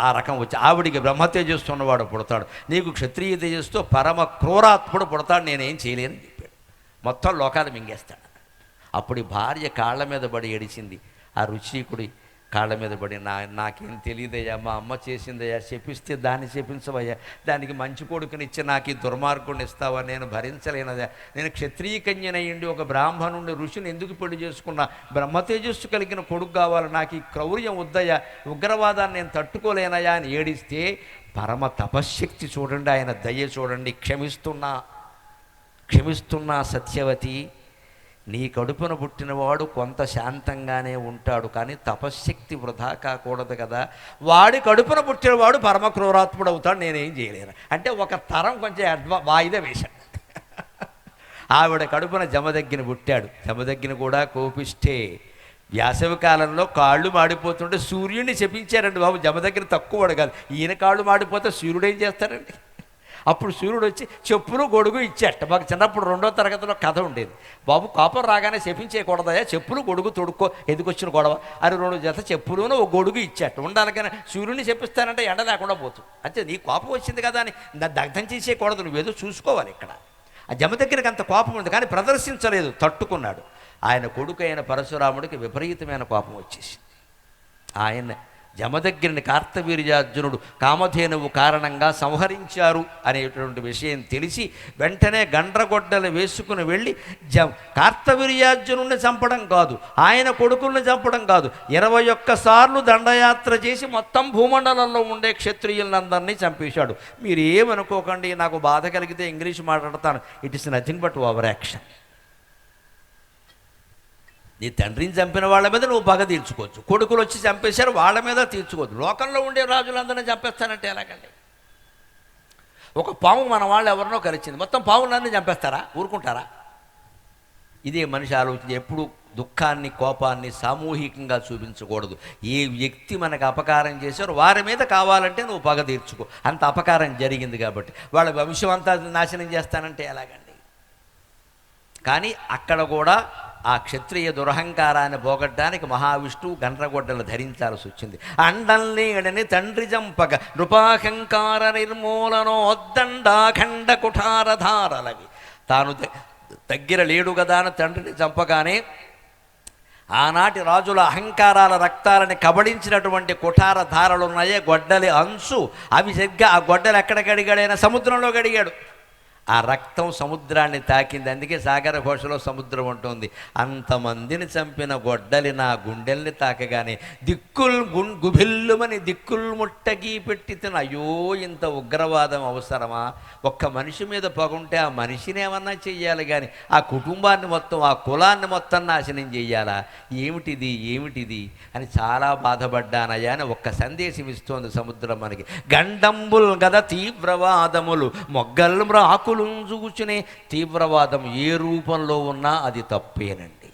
Speaker 1: ఆ రకం వచ్చి ఆవిడికి బ్రహ్మ తేజస్సు ఉన్నవాడు పుడతాడు, నీకు క్షత్రియ తేజస్సుతో పరమ క్రూరాత్ముడు పుడతాడు, నేనేం చేయలేనని చెప్పాడు. మొత్తం లోకాలు మింగేస్తాడు. అప్పుడు భార్య కాళ్ళ మీద పడి ఏడిచింది. ఆ రుచికుడి కాళ్ళ మీద పడి, నాకేం తెలియదయ్యా, మా అమ్మ చేసిందయ్యా, చెప్పిస్తే దాన్ని చెప్పించవయ్యా, దానికి మంచి కొడుకునిచ్చి నాకు ఈ దుర్మార్గుడిని ఇస్తావా, నేను భరించలేనదా, నేను క్షత్రియ కన్యనయ్యండి ఒక బ్రాహ్మణుడి ఋషిని ఎందుకు పెళ్లి చేసుకున్నా, బ్రహ్మతేజస్సు కలిగిన కొడుకు కావాలి, నాకు ఈ క్రౌర్యం వద్దయ్యా, ఉగ్రవాదాన్ని నేను తట్టుకోలేనయా అని ఏడిస్తే, పరమ తపశ్శక్తి చూడండి, ఆయన దయ చూడండి, క్షమిస్తున్నా సత్యవతి, నీ కడుపున పుట్టినవాడు కొంత శాంతంగానే ఉంటాడు, కానీ తపశ్శక్తి వృధా కాకూడదు కదా, వాడి కడుపున పుట్టినవాడు పరమ క్రూరాత్ముడు అవుతాడు, నేనేం చేయలేను అంటే ఒక తరం కొంచెం వాయిదా వేశాడు. ఆవిడ కడుపున జమదగ్గిన పుట్టాడు. జమదగ్గిన కూడా కోపిష్టే. వేసవి కాలంలో కాళ్ళు మాడిపోతుంటే సూర్యుడిని చెప్పించారండి బాబు, జమదగ్గిన తక్కువడు కాదు, ఈయన కాళ్ళు మాడిపోతే సూర్యుడు ఏం చేస్తారండి? అప్పుడు సూర్యుడు వచ్చి చెప్పులు గొడుగు ఇచ్చేట. మాకు చిన్నప్పుడు 2వ తరగతిలో కథ ఉండేది, బాబు కోపం రాగానే చెప్పించేయకూడదయా, చెప్పులు గొడుగు తొడుక్కో, ఎందుకొచ్చిన గొడవ అని 2 జత చెప్పులును ఒక గొడుగు ఇచ్చేట. ఉండాలి కానీ సూర్యుడిని చెప్పిస్తానంటే ఎండ లేకుండా పోతుంది. అంటే నీ కోపం వచ్చింది కదా అని దగ్ధం చేసేయకూడదు, నువ్వేదో చూసుకోవాలి. ఇక్కడ ఆ జమదగ్గినకి అంత కోపం ఉంది, కానీ ప్రదర్శించలేదు, తట్టుకున్నాడు. ఆయన కొడుకు అయిన పరశురాముడికి విపరీతమైన కోపం వచ్చేసింది. ఆయన జమదగ్గిరిని కార్తవీర్యార్జునుడు కామధేనువు కారణంగా సంహరించారు అనేటువంటి విషయం తెలిసి వెంటనే గండ్రగొడ్డలు వేసుకుని వెళ్ళి కార్తవీర్యార్జునుడిని చంపడం కాదు, ఆయన కొడుకుల్ని చంపడం కాదు, 21 సార్లు దండయాత్ర చేసి మొత్తం భూమండలంలో ఉండే క్షత్రియులందరినీ చంపేశాడు. మీరు ఏమనుకోకండి, నాకు బాధ కలిగితే ఇంగ్లీష్ మాట్లాడతాను, it is nothing but over action. నీ తండ్రిని చంపిన వాళ్ళ మీద నువ్వు పగ తీర్చుకోవచ్చు, కొడుకులు వచ్చి చంపేశారు వాళ్ళ మీద తీర్చుకోవచ్చు, లోకంలో ఉండే రాజులందరినీ చంపేస్తానంటే ఎలాగండి? ఒక పాము మన వాళ్ళు ఎవరినో కలిసింది, మొత్తం పావులన్నీ చంపేస్తారా? ఊరుకుంటారా? ఇదే మనిషి ఆలోచన. ఎప్పుడు దుఃఖాన్ని, కోపాన్ని సామూహికంగా చూపించకూడదు. ఏ వ్యక్తి మనకు అపకారం చేశారో వారి మీద కావాలంటే నువ్వు పగ తీర్చుకో, అంత అపకారం జరిగింది కాబట్టి. వాళ్ళ వంశం అంతా నాశనం చేస్తానంటే ఎలాగండి? కానీ అక్కడ కూడా ఆ క్షత్రియ దురహంకారాన్ని పోగొట్టడానికి మహావిష్ణువు గండ్రగొడ్డలు ధరించాల్సి వచ్చింది. అండల్లీడని తండ్రి చంపక నృపాహంకార నిర్మూలనోద్దండాఖండ కుఠారధారలవి. తాను దగ్గర లేడు కదా అని తండ్రిని చంపగానే ఆనాటి రాజుల అహంకారాల రక్తాలని కబళించినటువంటి కుఠార ధారలు ఉన్నాయే, గొడ్డలి అంచు, అవి సరిగ్గా ఆ గొడ్డలు ఎక్కడ గడిగాడైనా సముద్రంలో గడిగాడు. ఆ రక్తం సముద్రాన్ని తాకింది, అందుకే సాగర ఘోషలో సముద్రం ఉంటుంది. అంతమందిని చంపిన గొడ్డలి నా గుండెల్ని తాకగానే గుభిల్లుమని దిక్కుల్ ముట్టగి పెట్టి తిన. అయ్యో, ఇంత ఉగ్రవాదం అవసరమా? ఒక్క మనిషి మీద పగుంటే ఆ మనిషిని ఏమన్నా చెయ్యాలి, కానీ ఆ కుటుంబాన్ని మొత్తం, ఆ కులాన్ని మొత్తం నాశనం చెయ్యాలా? ఏమిటిది అని చాలా బాధపడ్డానయ్యా అని ఒక్క సందేశం ఇస్తోంది సముద్రం మనకి. గండంబుల్ గద తీవ్రవాదములు మొగ్గల్ ఆకులు చూచునే. తీవ్రవాదం ఏ రూపంలో ఉన్నా అది తప్పేనండి.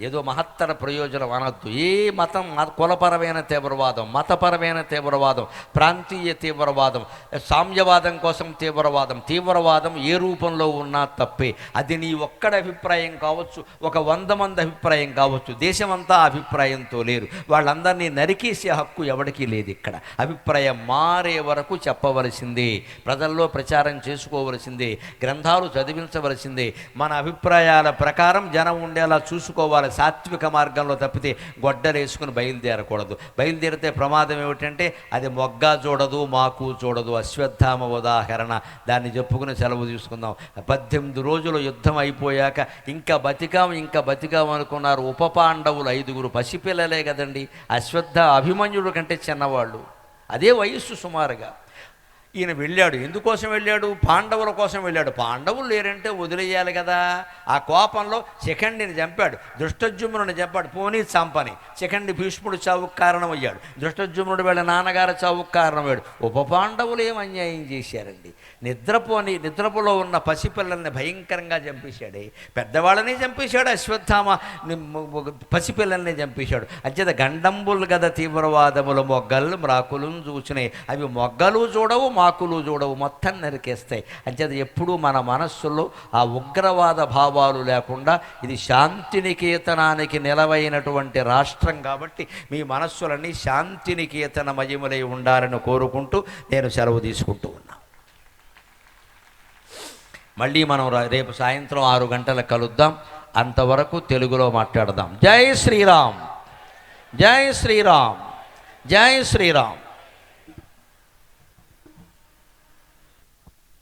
Speaker 1: ఏదో మహత్తర ప్రయోజనం అనొద్దు. ఏ మతం కులపరమైన తీవ్రవాదం, మతపరమైన తీవ్రవాదం, ప్రాంతీయ తీవ్రవాదం, సామ్యవాదం కోసం తీవ్రవాదం ఏ రూపంలో ఉన్నా తప్పే. అది నీ ఒక్కడ అభిప్రాయం కావచ్చు, ఒక 100 మంది అభిప్రాయం కావచ్చు, దేశమంతా అభిప్రాయంతో లేరు. వాళ్ళందరినీ నరికేసే హక్కు ఎవరికీ లేదు. ఇక్కడ అభిప్రాయం మారే వరకు చెప్పవలసిందే, ప్రజల్లో ప్రచారం చేసుకోవలసిందే, గ్రంథాలు చదివించవలసిందే. మన అభిప్రాయాల ప్రకారం జనం ఉండేలా చూసుకోవాలి. సాత్విక మార్గంలో తప్పితే గొడ్డలేసుకుని బయలుదేరకూడదు. బయలుదేరితే ప్రమాదం ఏమిటంటే అది మొగ్గా చూడదు, మాకు చూడదు. అశ్వత్థామ ఉదాహరణ. దాన్ని చెప్పుకుని సెలవు తీసుకుందాం. 18 రోజులు యుద్ధం అయిపోయాక ఇంకా బతికాం అనుకున్నారు. ఉప పాండవులు 5 పసిపిల్లలే కదండి. అభిమన్యుడు కంటే చిన్నవాళ్ళు, అదే వయస్సు సుమారుగా. ఈయన వెళ్ళాడు. ఎందుకోసం వెళ్ళాడు? పాండవుల కోసం వెళ్ళాడు. పాండవులు లేరంటే వదిలేయాలి కదా. ఆ కోపంలో శిఖండిని చంపాడు, దృష్టజుమ్నుడిని చంపాడు. పోనీ చంపని శిఖండి భీష్ముడు చావుకు కారణమయ్యాడు. దృష్టజుమ్నుడు వీళ్ళ నాన్నగారు చావుకు కారణమయ్యాడు. ఉప పాండవులు ఏం అన్యాయం చేశారండి? నిద్రపోలో ఉన్న పసిపిల్లల్ని భయంకరంగా చంపేశాడే. పెద్దవాళ్ళని చంపేశాడు, అశ్వత్థామ పసిపిల్లల్ని చంపేశాడు. అంచేత గండంబులు గద తీవ్రవాదములు మొగ్గలు మ్రాకులు చూసినాయి. అవి మొగ్గలు చూడవు, మాకులు చూడవు, మొత్తం నరికేస్తాయి. అంచేత ఎప్పుడూ మన మనస్సులో ఆ ఉగ్రవాద భావాలు లేకుండా, ఇది శాంతినికేతనానికి నిలవైనటువంటి రాష్ట్రం కాబట్టి మీ మనస్సులన్నీ శాంతినికేతనమయములై ఉండాలని కోరుకుంటూ నేను సెలవు తీసుకుంటూ ఉన్నా. మళ్ళీ మనం రేపు సాయంత్రం 6 గంటలకు కలుద్దాం. అంతవరకు తెలుగులో మాట్లాడదాం. జై శ్రీరామ్, జై శ్రీరామ్, జై శ్రీరామ్.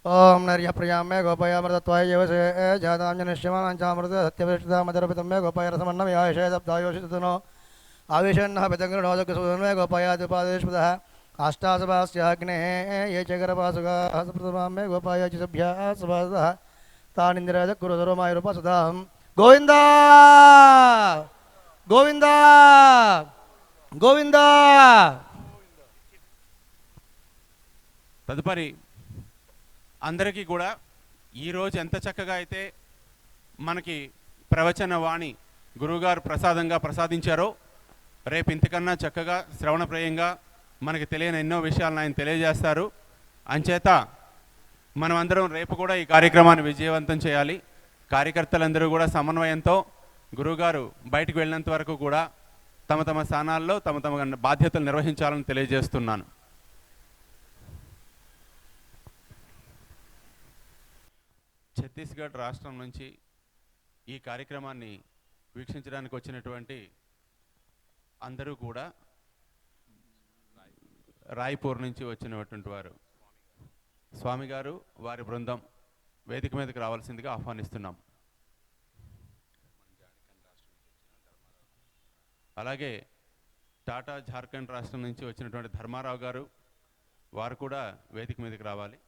Speaker 2: ओम नर्य प्रयामे गोपयामृतत्वाय यवसे जातांजनिश्यमानांचामृत सत्यविष्टमदर्पितं मे गोपय रसमन्नं यायशे सप्तायोषितनो आवेशन्नः पितङ्गृणोदकसुधन्मे गोपयादुपादेशपदः अष्टासभास्याग्ने ये च गर्भासुगाः सप्रथमां मे गोपाय च सभ्याः सभासदः तानिन्द्राज कुरुधरोमायुरुपसदां गोविन्दा गोविन्दा गोविन्दा.
Speaker 3: తదుపరి అందరికీ కూడా ఈరోజు ఎంత చక్కగా అయితే మనకి ప్రవచన వాణి గురువుగారు ప్రసాదంగా ప్రసాదించారో, రేపు ఇంతకన్నా చక్కగా శ్రవణప్రయంగా మనకి తెలియని ఎన్నో విషయాలను ఆయన తెలియజేస్తారు. అంచేత మనమందరం రేపు కూడా ఈ కార్యక్రమాన్ని విజయవంతం చేయాలి. కార్యకర్తలందరూ కూడా సమన్వయంతో గురువుగారు బయటకు వెళ్ళినంత వరకు కూడా తమ తమ స్థానాల్లో తమ తమ బాధ్యతలు నిర్వహించాలని తెలియజేస్తున్నాను. ఛత్తీస్గఢ్ రాష్ట్రం నుంచి ఈ కార్యక్రమాన్ని వీక్షించడానికి వచ్చినటువంటి అందరూ కూడా రాయ్పూర్ నుంచి వచ్చినటువంటి వారు స్వామి గారు వారి బృందం వేదిక మీదకి రావాల్సిందిగా ఆహ్వానిస్తున్నాం. అలాగే టాటా జార్ఖండ్ రాష్ట్రం నుంచి వచ్చినటువంటి ధర్మారావు గారు వారు కూడా వేదిక మీదకి రావాలి.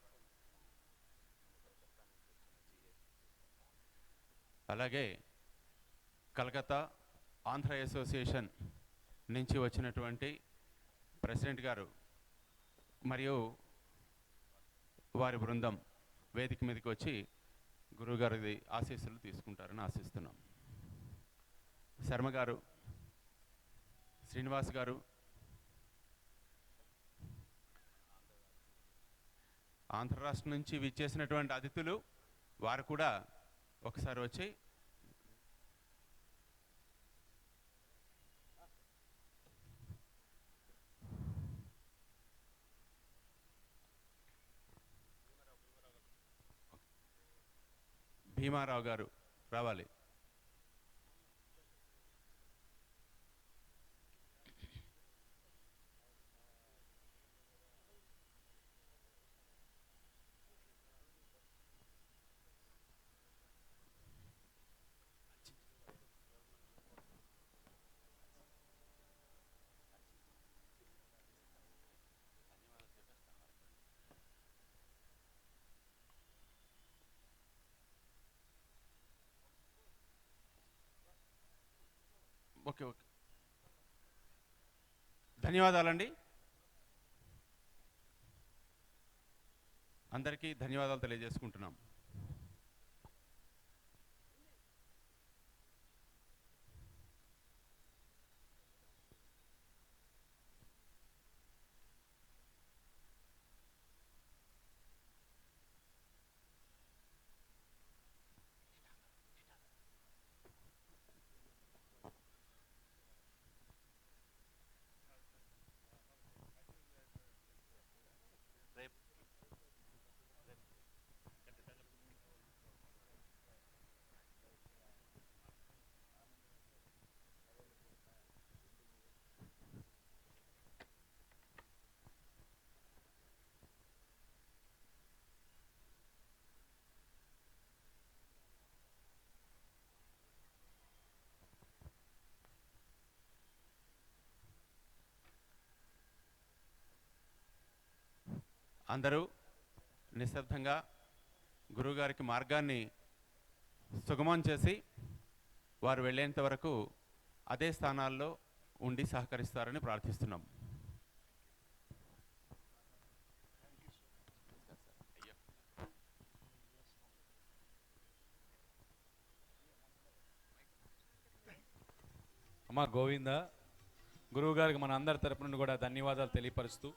Speaker 3: అలాగే కలకత్తా ఆంధ్ర అసోసియేషన్ నుంచి వచ్చినటువంటి ప్రెసిడెంట్ గారు మరియు వారి బృందం వేదిక మీదకి వచ్చి గురువుగారి ఆశీస్సులు తీసుకుంటారని ఆశిస్తున్నాం. శర్మ గారు, శ్రీనివాస్ గారు, ఆంధ్ర రాష్ట్రం నుంచి విచ్చేసినటువంటి అతిథులు వారు కూడా ఒకసారి వచ్చి భీమారావు గారు రావాలి. ఓకే ఓకే, ధన్యవాదాలండి. అందరికీ ధన్యవాదాలు తెలియజేసుకుంటున్నాం. అందరూ నిశ్శబ్దంగా గురువుగారికి మార్గాన్ని సుగమం చేసి వారు వెళ్ళేంత వరకు అదే స్థానాల్లో ఉండి సహకరిస్తారని ప్రార్థిస్తున్నాం.
Speaker 4: అమ్మ గోవింద, గురువుగారికి మన అందరి తరపు నుండి కూడా ధన్యవాదాలు తెలియపరుస్తూ